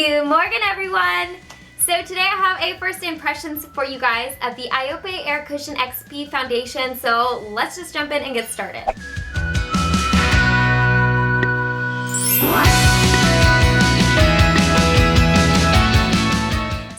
Good morning, everyone! So today I have a first impressions for you guys of the IOPE Air Cushion XP foundation, so let's just jump in and get started.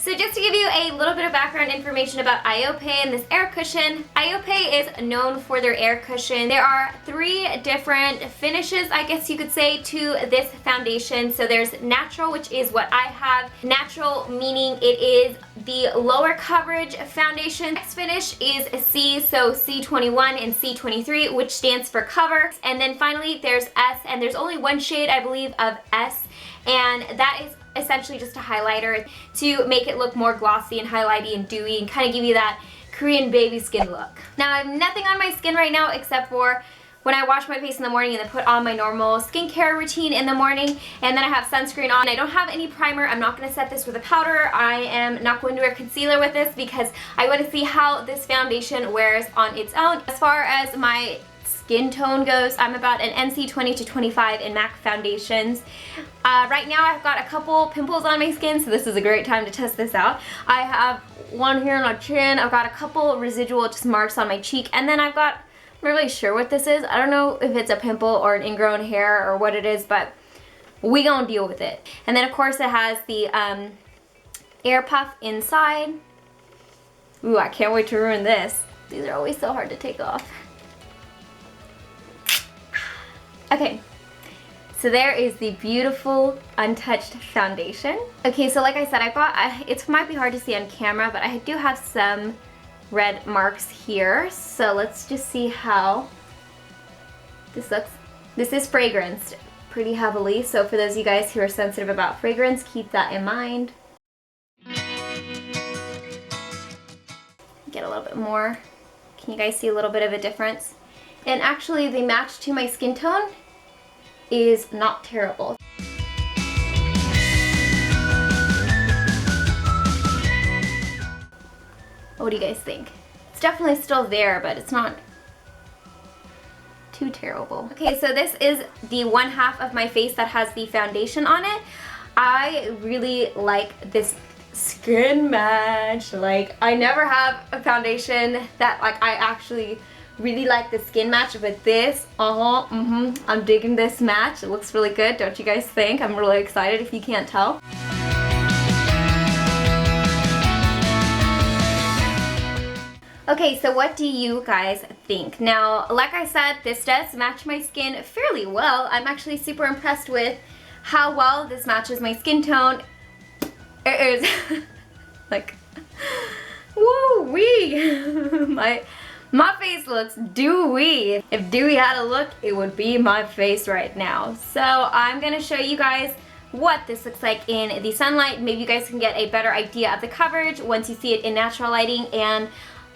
So just to give you a little bit of background information about IOPE and this air cushion, IOPE is known for their air cushion. There are 3 different finishes, I guess you could say, to this foundation. So there's natural, which is what I have. Natural meaning it is the lower coverage foundation. Next finish is C, so C21 and C23, which stands for cover. And then finally there's S, and there's only one shade, I believe, of S, and that is essentially just a highlighter to make it look more glossy and highlighty and dewy and kind of give you that Korean baby skin look. Now I have nothing on my skin right now except for when I wash my face in the morning and then put on my normal skincare routine in the morning, and then I have sunscreen on. I don't have any primer. I'm not going to set this with a powder. I am not going to wear concealer with this because I want to see how this foundation wears on its own. As far as my skin tone goes, I'm about an NC20 to 25 in MAC foundations. Right now I've got a couple pimples on my skin, so this is a great time to test this out. I have one here on my chin, I've got a couple residual just marks on my cheek, and then I've got, I'm not really sure what this is. I don't know if it's a pimple or an ingrown hair or what it is, but we gonna deal with it. And then of course it has the air puff inside. Ooh, I can't wait to ruin this. These are always so hard to take off. Okay, so there is the beautiful untouched foundation. Okay, so like I said, it might be hard to see on camera, but I do have some red marks here. So let's just see how this looks. This is fragranced pretty heavily, so for those of you guys who are sensitive about fragrance, keep that in mind. Get a little bit more. Can you guys see a little bit of a difference? And actually the match to my skin tone is not terrible. What do you guys think? It's definitely still there, but it's not too terrible. Okay, so this is the one half of my face that has the foundation on it. I really like this skin match. Like, I never have a foundation that I actually really like the skin match, but this, I'm digging this match. It looks really good, don't you guys think? I'm really excited if you can't tell. Okay, so what do you guys think? Now, like I said, this does match my skin fairly well. I'm actually super impressed with how well this matches my skin tone. It is like, woo-wee. My face looks dewy. If dewy had a look, it would be my face right now. So I'm gonna show you guys what this looks like in the sunlight. Maybe you guys can get a better idea of the coverage once you see it in natural lighting. And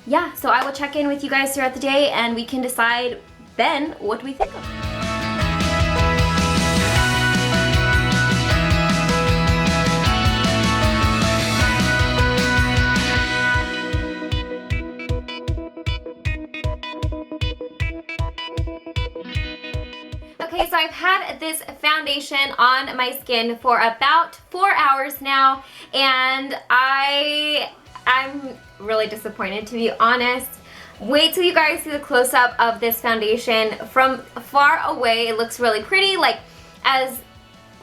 yeah, so I will check in with you guys throughout the day and we can decide then what we think of it. Okay, so I've had this foundation on my skin for about 4 hours now, and I'm really disappointed, to be honest. Wait till you guys see the close-up of this foundation. From far away, it looks really pretty, like as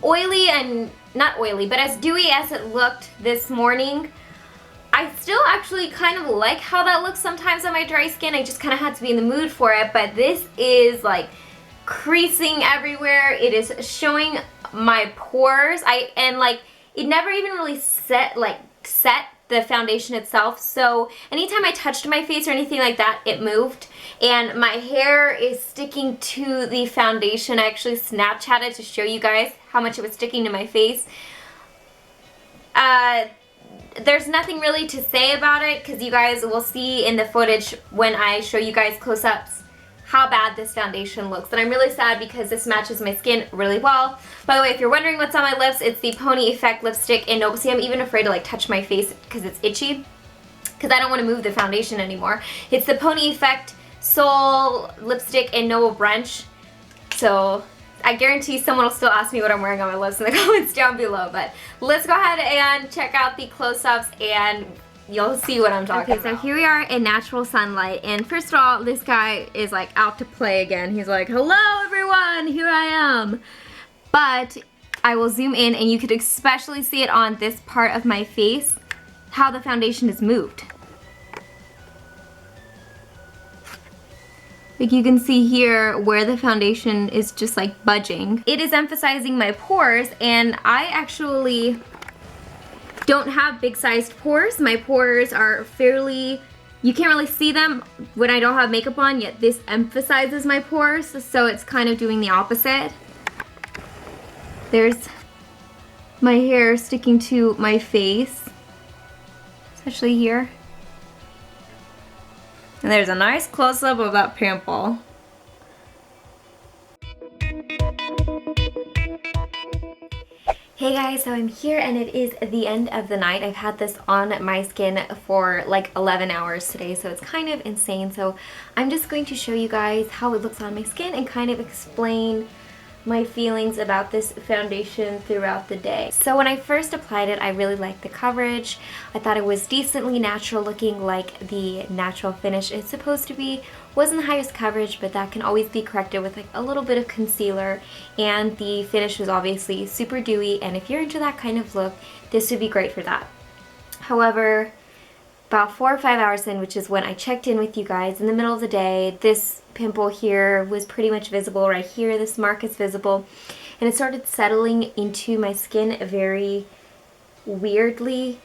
oily and not oily, but as dewy as it looked this morning. I still actually kind of like how that looks sometimes on my dry skin. I just kind of had to be in the mood for it, but this is like creasing everywhere. It is showing my pores. And like it never even really set the foundation itself, so anytime I touched my face or anything like that, it moved, and my hair is sticking to the foundation. I actually Snapchatted to show you guys how much it was sticking to my face. There's nothing really to say about it because you guys will see in the footage when I show you guys close-ups how bad this foundation looks. And I'm really sad because this matches my skin really well. By the way, if you're wondering what's on my lips, it's the Pony Effect lipstick in Noble. See, I'm even afraid to like touch my face because it's itchy, because I don't want to move the foundation anymore. It's the Pony Effect Soul lipstick in Noble Brunch. So I guarantee someone will still ask me what I'm wearing on my lips in the comments down below, but let's go ahead and check out the close-ups and you'll see what I'm talking about. Okay, so here we are in natural sunlight, and first of all, this guy is like out to play again. He's like, hello everyone, here I am. But I will zoom in and you could especially see it on this part of my face, how the foundation is moved. Like you can see here where the foundation is just like budging. It is emphasizing my pores, and I actually don't have big sized pores. My pores are fairly, you can't really see them when I don't have makeup on, yet this emphasizes my pores, so it's kind of doing the opposite. There's my hair sticking to my face, especially here. And there's a nice close-up of that pimple. Hey guys, so I'm here and it is the end of the night. I've had this on my skin for like 11 hours today, so it's kind of insane. So I'm just going to show you guys how it looks on my skin and kind of explain my feelings about this foundation throughout the day. So when I first applied it, I really liked the coverage. I thought it was decently natural looking, like the natural finish it's supposed to be. Wasn't the highest coverage, but that can always be corrected with like a little bit of concealer, and the finish was obviously super dewy, and if you're into that kind of look, this would be great for that. However, about 4 or 5 hours in, which is when I checked in with you guys in the middle of the day, this pimple here was pretty much visible right here. This mark is visible, and it started settling into my skin very weirdly.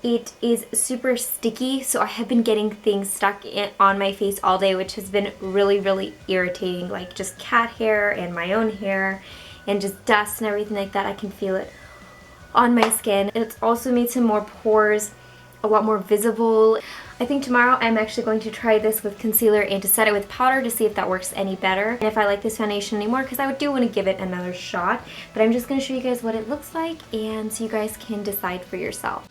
It is super sticky, so I have been getting things stuck on my face all day, which has been really, really irritating, like just cat hair and my own hair and just dust and everything like that. I can feel it on my skin. It's also made some more pores a lot more visible. I think tomorrow I'm actually going to try this with concealer and to set it with powder to see if that works any better and if I like this foundation anymore, because I do want to give it another shot. But I'm just going to show you guys what it looks like, and so you guys can decide for yourself.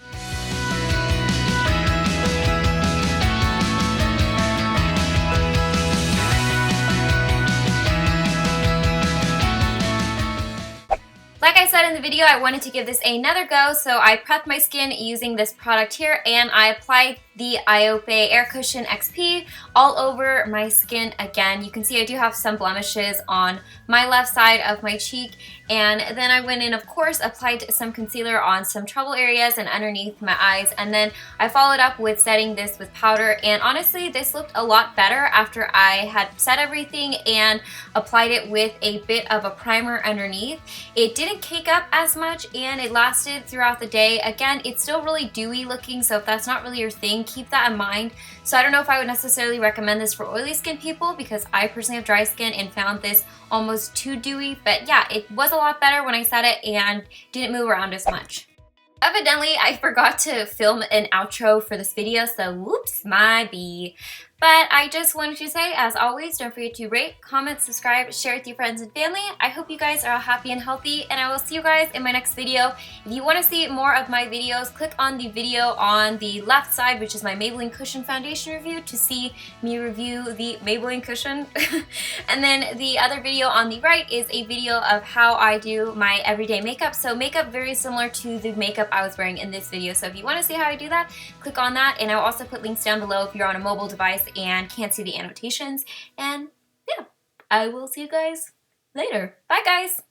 Like I said in the video, I wanted to give this another go, so I prepped my skin using this product here, and I applied the IOPE Air Cushion XP all over my skin again. You can see I do have some blemishes on my left side of my cheek, and then I went in, of course, applied some concealer on some trouble areas and underneath my eyes, and then I followed up with setting this with powder, and honestly, this looked a lot better after I had set everything and applied it with a bit of a primer underneath. It didn't cake up as much, and it lasted throughout the day. Again, it's still really dewy looking, so if that's not really your thing, keep that in mind. So I don't know if I would necessarily recommend this for oily skin people, because I personally have dry skin and found this almost too dewy, but yeah, it was a lot better when I set it and didn't move around as much. Evidently, I forgot to film an outro for this video, so whoops, my bee. But I just wanted to say, as always, don't forget to rate, comment, subscribe, share with your friends and family. I hope you guys are all happy and healthy, and I will see you guys in my next video. If you want to see more of my videos, click on the video on the left side, which is my Maybelline Cushion Foundation review, to see me review the Maybelline Cushion. And then the other video on the right is a video of how I do my everyday makeup. So makeup very similar to the makeup I was wearing in this video. So if you want to see how I do that, click on that, and I'll also put links down below if you're on a mobile device and can't see the annotations. And yeah, I will see you guys later. Bye guys!